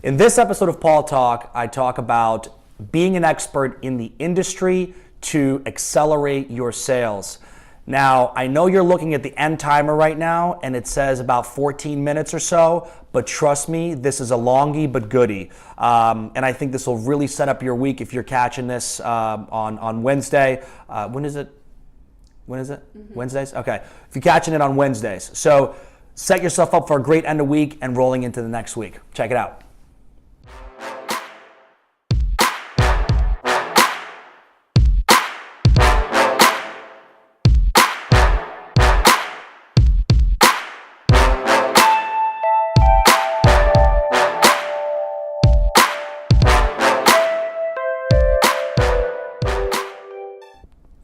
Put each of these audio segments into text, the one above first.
In this episode of Paul Talk, I talk about being an expert in the industry to accelerate your sales. Now, I know you're looking at the end timer right now and it says about 14 minutes or so, but trust me, this is a longie but goodie. And I think this will really set up your week if you're catching this on Wednesday. When is it? Wednesdays? Okay. If you're catching it on Wednesdays. So set yourself up for a great end of week and rolling into the next week. Check it out.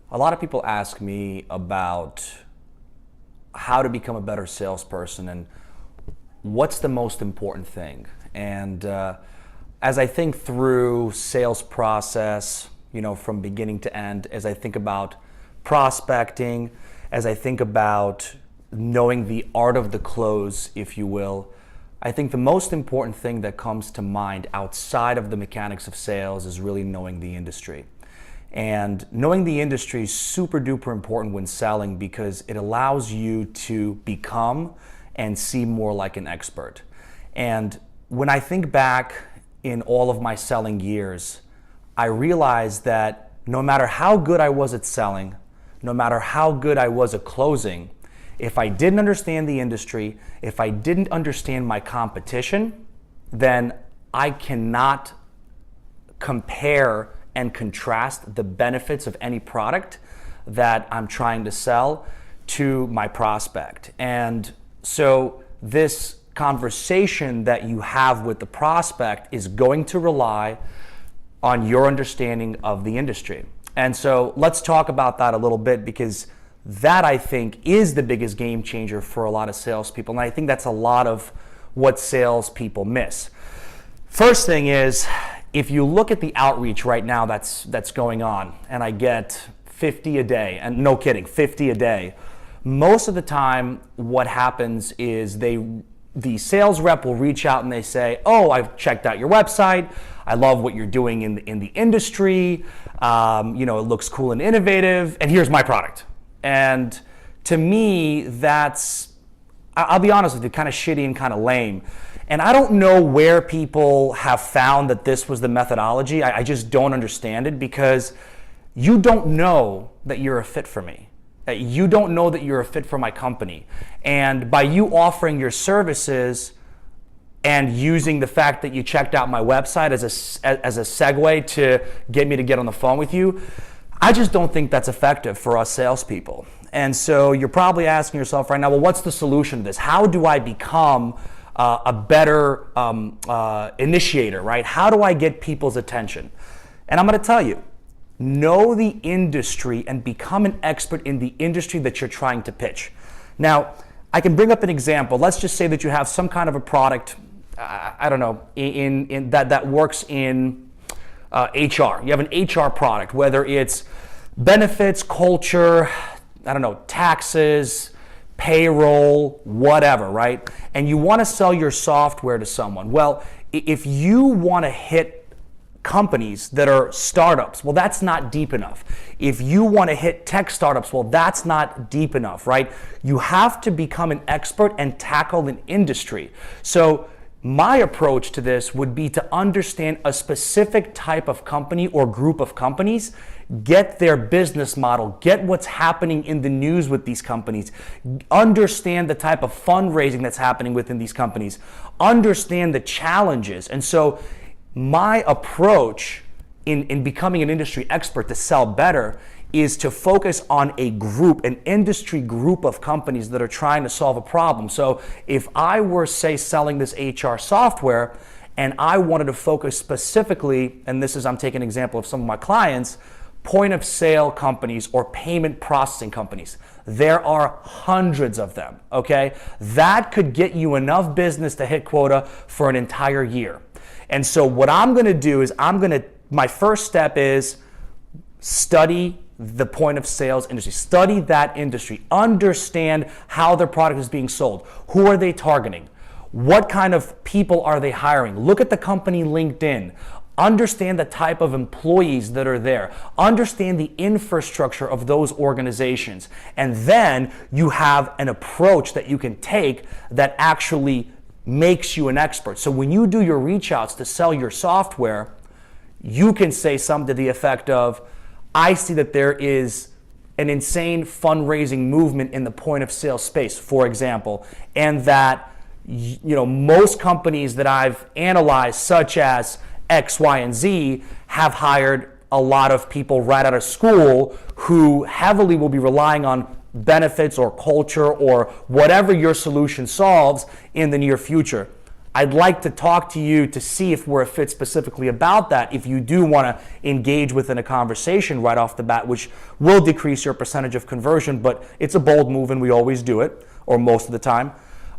A lot of people ask me about how to become a better salesperson and what's the most important thing. And as I think through sales process, from beginning to end, as I think about prospecting, as I think about knowing the art of the close, if you will, I think the most important thing that comes to mind outside of the mechanics of sales is really knowing the industry. And knowing the industry is super duper important when selling because it allows you to become and see more like an expert. And when I think back in all of my selling years, I realized that no matter how good I was at selling, no matter how good I was at closing, if I didn't understand the industry, if I didn't understand my competition, then I cannot compare and contrast the benefits of any product that I'm trying to sell to my prospect. And so this conversation that you have with the prospect is going to rely on your understanding of the industry. And so let's talk about that a little bit because that I think is the biggest game changer for a lot of salespeople. And I think that's a lot of what salespeople miss. First thing is, if you look at the outreach right now that's going on, and I get 50 a day, and no kidding, 50 a day, most of the time what happens is the sales rep will reach out and they say, oh, I've checked out your website, I love what you're doing in the industry, it looks cool and innovative, and here's my product. And to me, I'll be honest with you, kind of shitty and kind of lame. And I don't know where people have found that this was the methodology. I just don't understand it because you don't know that you're a fit for me. You don't know that you're a fit for my company. And by you offering your services and using the fact that you checked out my website as a segue to get me to get on the phone with you, I just don't think that's effective for us salespeople. And so you're probably asking yourself right now, well, what's the solution to this? How do I become a better initiator, right? How do I get people's attention? And I'm going to tell you, know the industry and become an expert in the industry that you're trying to pitch. Now, I can bring up an example. Let's just say that you have some kind of a product, I don't know, in that works in HR. You have an HR product, whether it's benefits, culture, I don't know, taxes, payroll, whatever, right? And you want to sell your software to someone. Well, if you want to hit companies that are startups, well, that's not deep enough. If you want to hit tech startups, well, that's not deep enough, right? You have to become an expert and tackle an industry. So my approach to this would be to understand a specific type of company or group of companies, get their business model, get what's happening in the news with these companies, understand the type of fundraising that's happening within these companies, understand the challenges. And so my approach in becoming an industry expert to sell better is to focus on a group, an industry group of companies that are trying to solve a problem. So if I were, say, selling this HR software and I wanted to focus specifically, and I'm taking an example of some of my clients, point of sale companies or payment processing companies. There are hundreds of them, okay? That could get you enough business to hit quota for an entire year. And so what I'm gonna do is my first step is study the point of sales industry. Study that industry. Understand how their product is being sold. Who are they targeting? What kind of people are they hiring? Look at the company LinkedIn. Understand the type of employees that are there. Understand the infrastructure of those organizations. And then you have an approach that you can take that actually makes you an expert. So when you do your reach outs to sell your software, you can say something to the effect of, I see that there is an insane fundraising movement in the point of sale space, for example, and that most companies that I've analyzed, such as X, Y, and Z, have hired a lot of people right out of school who heavily will be relying on benefits or culture or whatever your solution solves in the near future. I'd like to talk to you to see if we're a fit specifically about that, if you do want to engage within a conversation right off the bat, which will decrease your percentage of conversion, but it's a bold move and we always do it, or most of the time.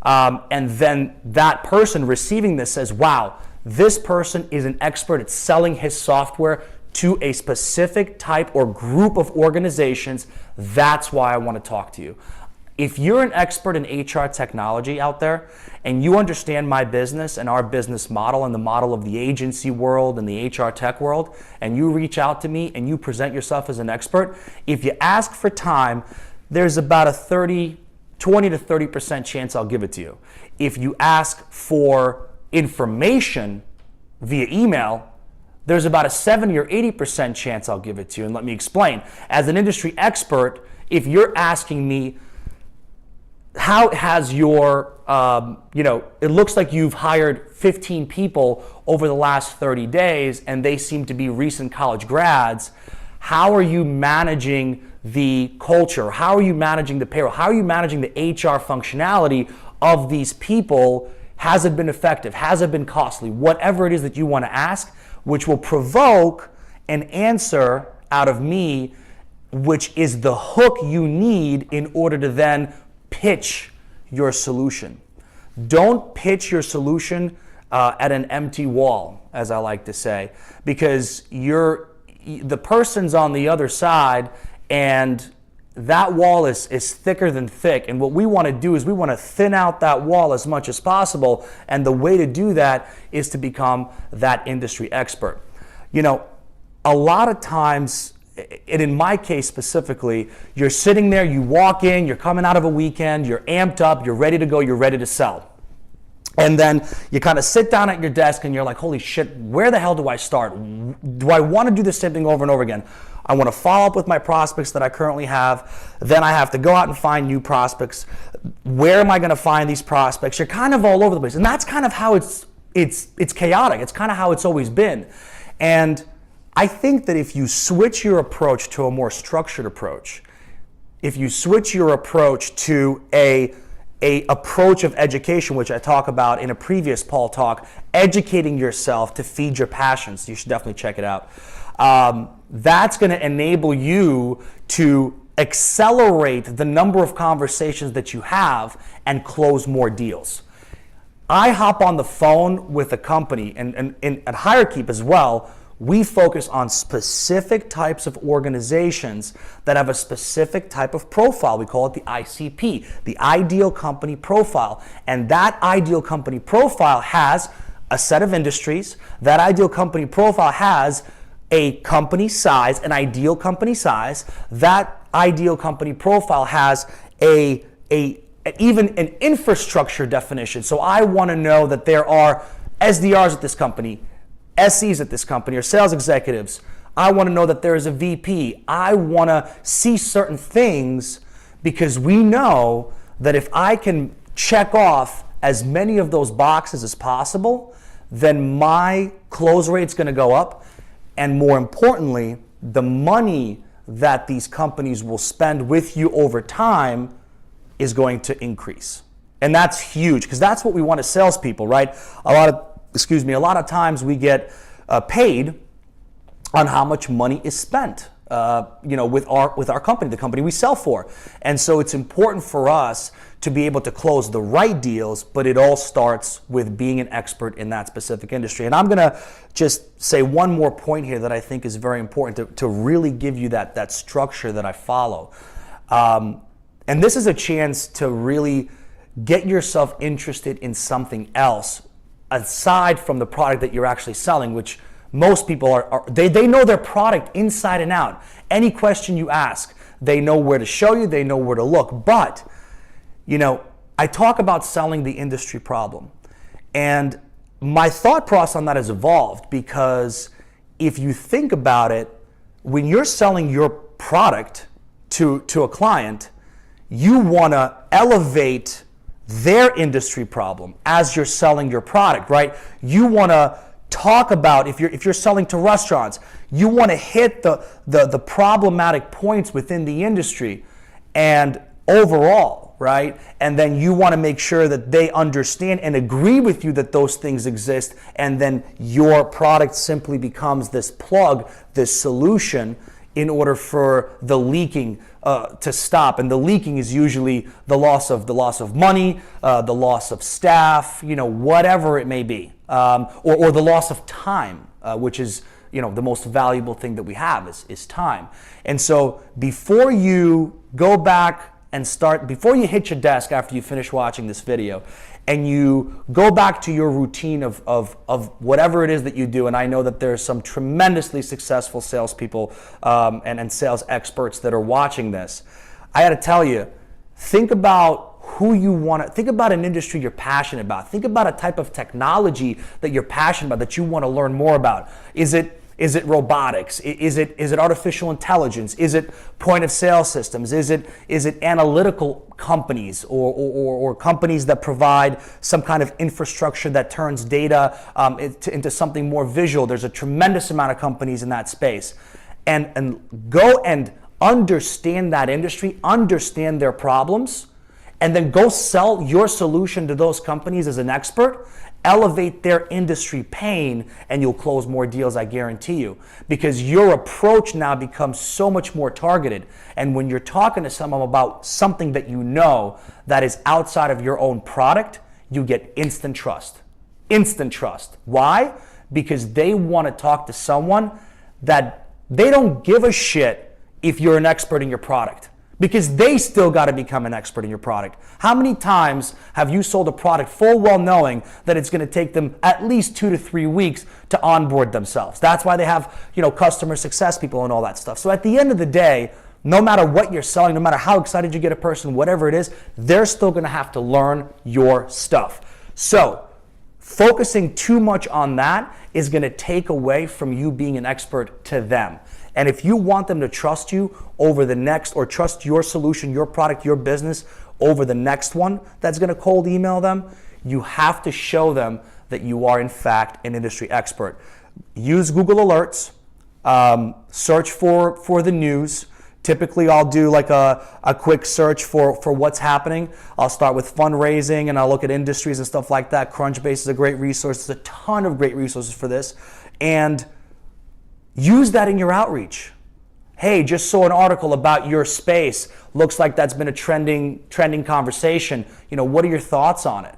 And then that person receiving this says, wow, this person is an expert at selling his software to a specific type or group of organizations. That's why I want to talk to you. If you're an expert in HR technology out there and you understand my business and our business model and the model of the agency world and the HR tech world, and you reach out to me and you present yourself as an expert, if you ask for time, there's about a 20 to 30% chance I'll give it to you. If you ask for information via email, there's about a 70 or 80% chance I'll give it to you. And let me explain. As an industry expert, if you're asking me, how has your, it looks like you've hired 15 people over the last 30 days and they seem to be recent college grads. How are you managing the culture? How are you managing the payroll? How are you managing the HR functionality of these people? Has it been effective? Has it been costly? Whatever it is that you want to ask, which will provoke an answer out of me, which is the hook you need in order to then pitch your solution. Don't pitch your solution at an empty wall, as I like to say, because the person's on the other side and that wall is thicker than thick. And what we want to do is we want to thin out that wall as much as possible. And the way to do that is to become that industry expert. A lot of times, and in my case specifically, you're sitting there, you walk in, you're coming out of a weekend, you're amped up, you're ready to go, you're ready to sell. And then you kind of sit down at your desk and you're like, holy shit, where the hell do I start? Do I want to do the same thing over and over again? I want to follow up with my prospects that I currently have. Then I have to go out and find new prospects. Where am I going to find these prospects? You're kind of all over the place. And that's kind of how it's chaotic. It's kind of how it's always been. And I think that if you switch your approach to a more structured approach, if you switch your approach to a approach of education, which I talk about in a previous Paul talk, educating yourself to feed your passions, you should definitely check it out. That's going to enable you to accelerate the number of conversations that you have and close more deals. I hop on the phone with a company, and at HireKeep as well, we focus on specific types of organizations that have a specific type of profile. We call it the ICP, the Ideal Company Profile. And that Ideal Company Profile has a set of industries. That Ideal Company Profile has a company size, an ideal company size. That Ideal Company Profile has even an infrastructure definition. So I want to know that there are SDRs at this company, SEs at this company, or sales executives. I want to know that there is a VP. I want to see certain things because we know that if I can check off as many of those boxes as possible, then my close rate's going to go up. And more importantly, the money that these companies will spend with you over time is going to increase. And that's huge because that's what we want as salespeople, right? A lot of times we get paid on how much money is spent, with our company, the company we sell for. And so it's important for us to be able to close the right deals, but it all starts with being an expert in that specific industry. And I'm going to just say one more point here that I think is very important to really give you that structure that I follow. And this is a chance to really get yourself interested in something else aside from the product that you're actually selling, which most people they know their product inside and out. Any question you ask, they know where to show you, they know where to look. But, I talk about selling the industry problem. And my thought process on that has evolved, because if you think about it, when you're selling your product to a client, you want to elevate their industry problem as you're selling your product, right? You want to talk about, if you're selling to restaurants, you want to hit the problematic points within the industry and overall, right? And then you want to make sure that they understand and agree with you that those things exist, and then your product simply becomes this plug, this solution, in order for the leaking to stop. And the leaking is usually the loss of money, the loss of staff, whatever it may be, or the loss of time, which is the most valuable thing that we have is time. And so before you go back and before you hit your desk after you finish watching this video, and you go back to your routine of whatever it is that you do, and I know that there's some tremendously successful salespeople and sales experts that are watching this, I got to tell you, think about who you want to, think about an industry you're passionate about. Think about a type of technology that you're passionate about, that you want to learn more about. Is it robotics? Is it artificial intelligence? Is it point of sale systems? Is it analytical companies or companies that provide some kind of infrastructure that turns data into something more visual? There's a tremendous amount of companies in that space. And go and understand that industry, understand their problems, and then go sell your solution to those companies as an expert. Elevate their industry pain, and you'll close more deals, I guarantee you, because your approach now becomes so much more targeted. And when you're talking to someone about something that you know that is outside of your own product, you get instant trust. Instant trust. Why? Because they want to talk to someone that they don't give a shit if you're an expert in your product, because they still got to become an expert in your product. How many times have you sold a product full well knowing that it's going to take them at least 2 to 3 weeks to onboard themselves? That's why they have, customer success people and all that stuff. So at the end of the day, no matter what you're selling, no matter how excited you get a person, whatever it is, they're still going to have to learn your stuff. So focusing too much on that is going to take away from you being an expert to them. And if you want them to trust you over the next, or trust your solution, your product, your business over the next one that's going to cold email them, you have to show them that you are in fact an industry expert. Use Google Alerts, search for the news. Typically I'll do like a quick search for what's happening. I'll start with fundraising and I'll look at industries and stuff like that. Crunchbase is a great resource. There's a ton of great resources for this. And use that in your outreach. Hey, just saw an article about your space. Looks like that's been a trending conversation. What are your thoughts on it?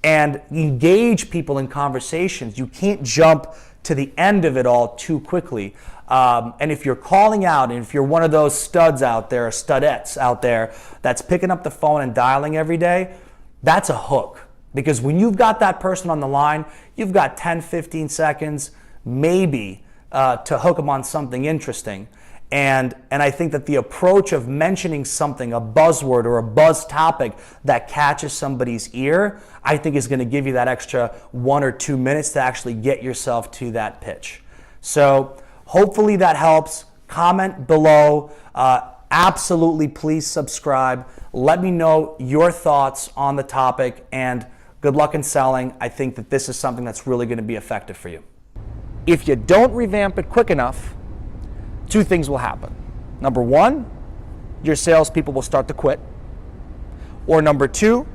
And engage people in conversations. You can't jump to the end of it all too quickly. And if you're calling out, and if you're one of those studs out there, or studettes out there, that's picking up the phone and dialing every day, that's a hook. Because when you've got that person on the line, you've got 10, 15 seconds, maybe, to hook them on something interesting. And I think that the approach of mentioning something, a buzzword or a buzz topic that catches somebody's ear, I think is going to give you that extra 1 or 2 minutes to actually get yourself to that pitch. So hopefully that helps. Comment below. Absolutely, please subscribe. Let me know your thoughts on the topic, and good luck in selling. I think that this is something that's really going to be effective for you. If you don't revamp it quick enough, 2 things will happen. Number 1, your salespeople will start to quit. Or number 2,